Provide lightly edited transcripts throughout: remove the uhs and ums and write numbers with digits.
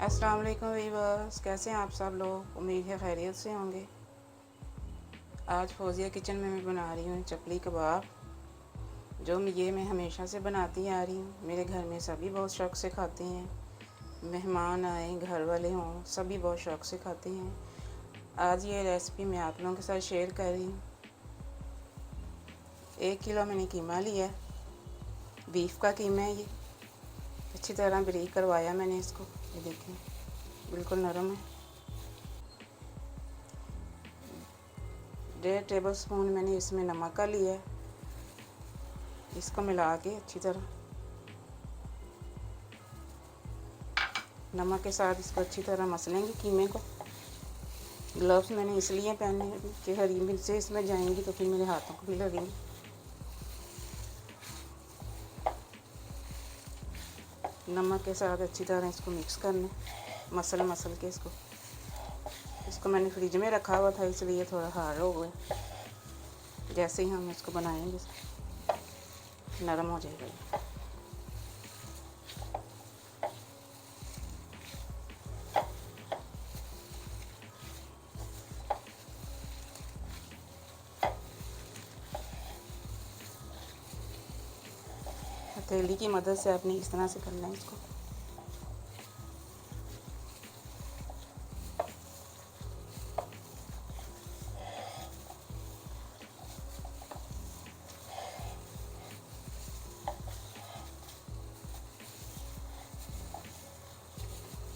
अस्सलाम वालेकुम वीवर्स, कैसे हैं आप सब लोग। उम्मीद है खैरियत से होंगे। आज फौजिया किचन में मैं बना रही हूँ चपली कबाब, जो मैं हमेशा से बनाती आ रही हूँ। मेरे घर में सभी बहुत शौक़ से खाते हैं। मेहमान आए, घर वाले हों, सभी बहुत शौक़ से खाते हैं। आज ये रेसिपी मैं आप लोगों के साथ शेयर कर रही हूँ। 1 किलो मैंने कीमा लिया है, बीफ का कीमा है। ये अच्छी तरह बारीक करवाया मैंने इसको। ये देखें, बिल्कुल नरम है। 1.5 टेबल स्पून मैंने इसमें नमक का लिया है। इसको मिला के अच्छी तरह नमक के साथ इसको अच्छी तरह मसलेंगे कीमे को। ग्लव्स मैंने इसलिए पहने कि हरी मिर्चें इसमें जाएंगी तो फिर मेरे हाथों को भी लगेंगी। नमक के साथ अच्छी तरह इसको मिक्स करना, मसल के इसको मैंने फ्रिज में रखा हुआ था, इसलिए थोड़ा हार्ड हो गया। जैसे ही हम इसको बनाएंगे नरम हो जाएगा। हथेली की मदद से आपने इस तरह से करना है इसको।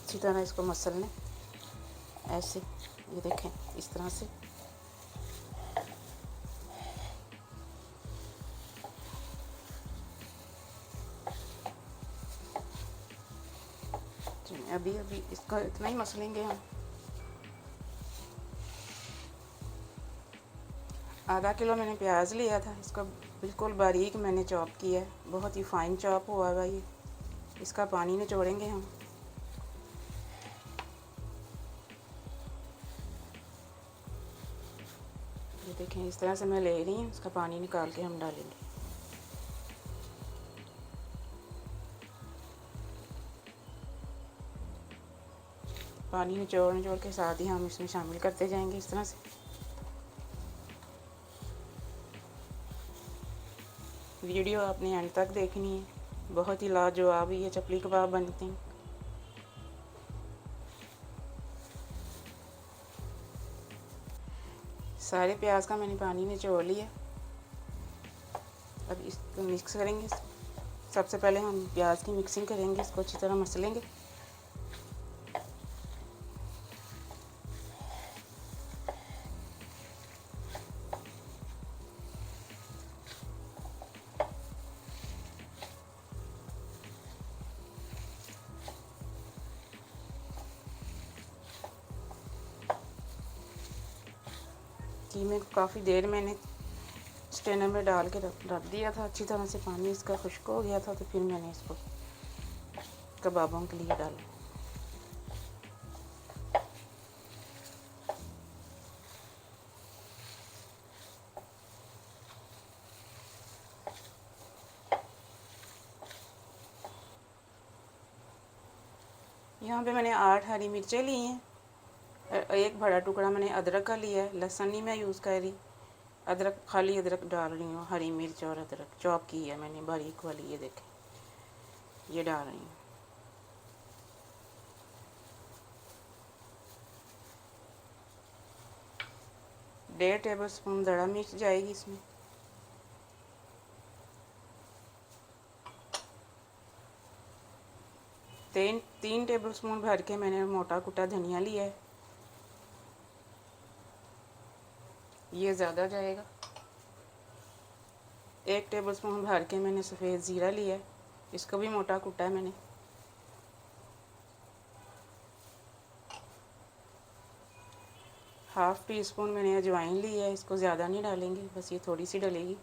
अच्छी तरह इसको मसलने, ऐसे, ये देखें इस तरह से। अभी इसका इतना ही मसलेंगे हम। आधा किलो मैंने प्याज लिया था, इसका बिल्कुल बारीक मैंने चॉप किया है। बहुत ही फाइन चॉप हुआ हुआ ये। इसका पानी निचोड़ेंगे हम। ये देखें इस तरह से मैं ले रही हूँ, इसका पानी निकाल के हम डालेंगे। पानी निचोड़ के साथ ही हम इसमें शामिल करते जाएंगे इस तरह से। वीडियो आपने एंड तक देखनी है, बहुत ही लाजवाब ये चपली कबाब बनते हैं। सारे प्याज का मैंने पानी निचोड़ लिया। अब इसको मिक्स करेंगे। सबसे पहले हम प्याज की मिक्सिंग करेंगे, इसको अच्छी तरह मसलेंगे। कीमे को काफ़ी देर मैंने स्ट्रेनर में डाल के रख दिया था। अच्छी तरह से पानी इसका खुश्क हो गया था, तो फिर मैंने इसको कबाबों के लिए डाला। यहाँ पे मैंने 8 हरी मिर्चें ली हैं। एक बड़ा टुकड़ा मैंने अदरक का लिया है। लहसुन नहीं मैं यूज़ कर रही, अदरक, खाली अदरक डाल रही हूँ। हरी मिर्च और अदरक चॉप की है मैंने बारीक वाली, ये देखें, ये डाल रही हूँ। डेढ़ टेबल स्पून दड़ा मिर्च जाएगी इसमें। तीन टेबल स्पून भर के मैंने मोटा कुटा धनिया लिया है, ये ज़्यादा जाएगा। 1 टेबल स्पून भर के मैंने सफ़ेद ज़ीरा लिया है, इसको भी मोटा कुटा है मैंने। हाफ़ टी स्पून मैंने अजवाइन ली है, इसको ज़्यादा नहीं डालेंगे, बस ये थोड़ी सी डलेगी।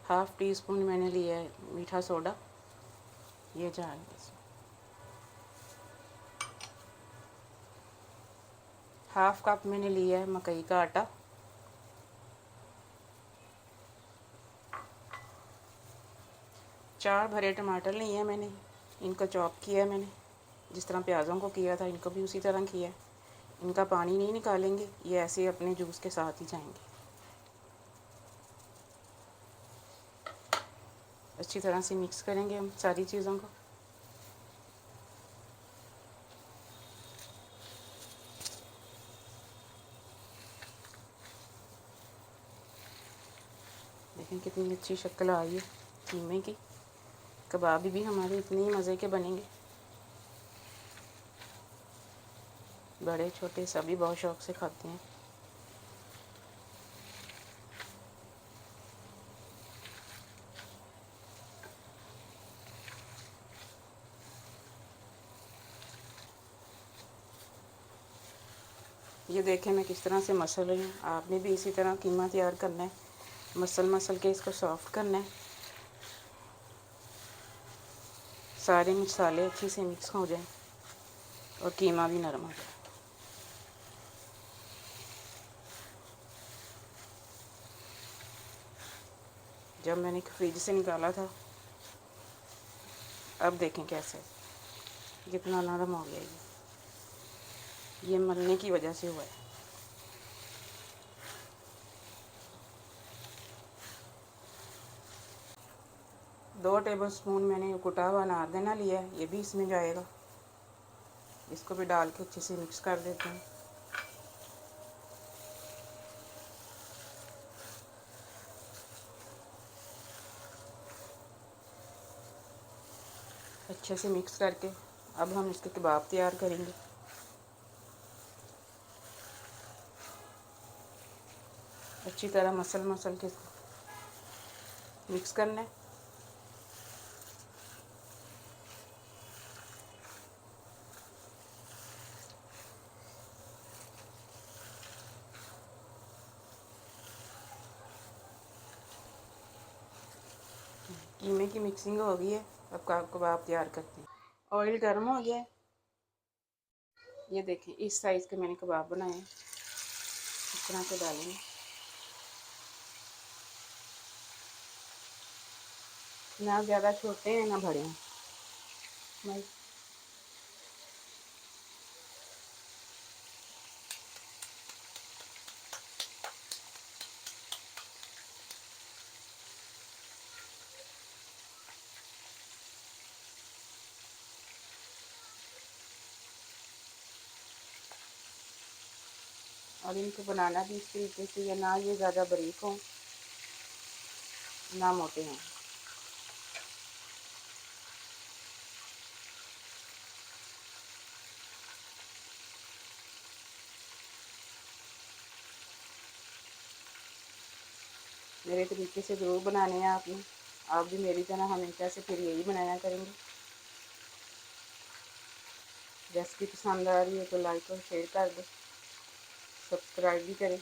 हाफ़ टी स्पून मैंने लिया है मीठा सोडा, ये डालेंगे। हाफ़ कप मैंने लिया है मकई का आटा। चार भरे टमाटर लिए हैं मैंने, इनको चॉप किया है मैंने। जिस तरह प्याज़ों को किया था इनको भी उसी तरह किया है। इनका पानी नहीं निकालेंगे, ये ऐसे अपने जूस के साथ ही जाएंगे। अच्छी तरह से मिक्स करेंगे हम सारी चीज़ों को। देखें कितनी अच्छी शक्ल आई है कीमे की। कबाब भी हमारे इतने ही मज़े के बनेंगे, बड़े छोटे सभी बहुत शौक़ से खाते हैं। ये देखें मैं किस तरह से मसल रही हूँ। आपने भी इसी तरह कीमा तैयार करना है, मसल के इसको सॉफ्ट करना है। सारे मसाले अच्छे से मिक्स हो जाएं और कीमा भी नरम हो जाए। जब मैंने फ्रिज से निकाला था, अब देखें कैसे कितना नरम हो गया। ये मलने की वजह से हुआ है। दो टेबलस्पून मैंने कुटा हुआ अनारदाना लिया है, ये भी इसमें जाएगा। इसको भी डाल के अच्छे से मिक्स कर देते हैं। अच्छे से मिक्स करके अब हम इसके कबाब तैयार करेंगे। अच्छी तरह मसल के मिक्स करना है। कीमे की मिक्सिंग हो गई है, अब कबाब तैयार करते हैं। ऑयल गर्म हो गया है। ये देखिए इस साइज़ के मैंने कबाब बनाए हैं, इस तरह से डालेंगे। ना ज़्यादा छोटे हैं ना बड़े हैं। और इनको बनाना भी इस तरीके से है, ना ये ज़्यादा बारीक हों ना मोटे हों। मेरे तरीके से ज़रूर बनाने हैं आपने। आप भी मेरी तरह हमेशा से फिर यही बनाया करेंगे। रेसिपी पसंद आ रही है तो लाइक और शेयर कर दो, सब्सक्राइब भी करें। ये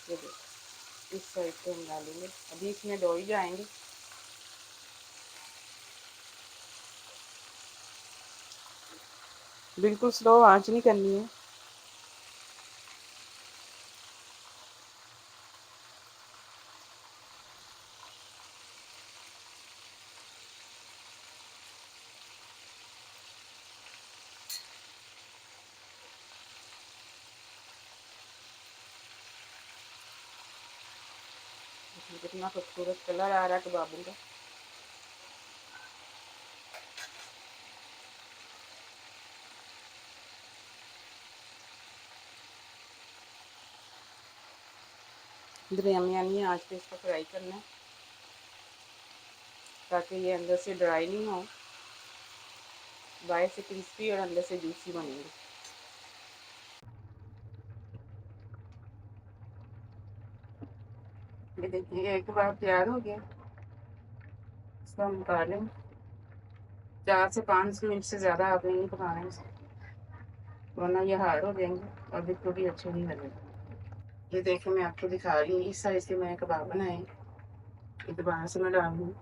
देखो इस साइड पे हम डालेंगे, अभी इसमें दो ही जाएंगे। बिल्कुल स्लो आंच नहीं करनी है। कितना खूबसूरत कलर आ रहा है कबाबों का। दरमियानी आंच पे इसको फ्राई करना है ताकि ये अंदर से ड्राई नहीं हो, बाहर से क्रिस्पी और अंदर से जूसी बनेंगे। ये देखिए एक कबाब तैयार हो गया, इसको हम निकालें। 4 से 5 मिनट से ज़्यादा आपने नहीं पकाना है इसे, वरना ये हार्ड हो जाएंगे और बिल्कुल भी अच्छे नहीं लगेंगे। ये देखिए मैं आपको दिखा रही हूँ, इस साइज़ के मैंने कबाब बनाए। ये दोबारा से मैं डाल दूँ।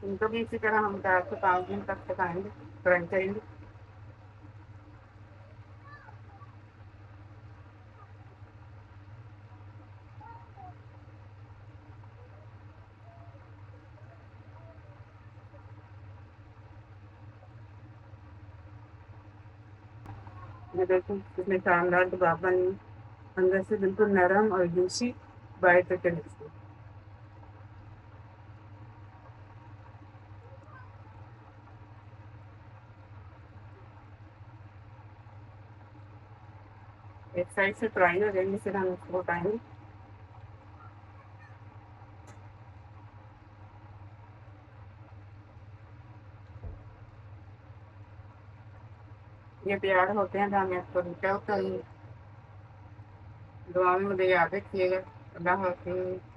इनको भी इसी तरह हम 4 से 5 दिन तक पकाएंगे, फ्राई करेंगे। ये देखो कितने शानदार कबाब बने, अंदर से बिल्कुल नरम और जूसी, बाहर से टेस्टी। एक साइड से फ्राई हो जाएंगे, फिर हम इसको उठाएंगे। ये तैयार होते हैं तो हमें इसको रीच आउट करेंगे। दुआ में मुझे याद रखिएगा। अल्लाह हाफिज़।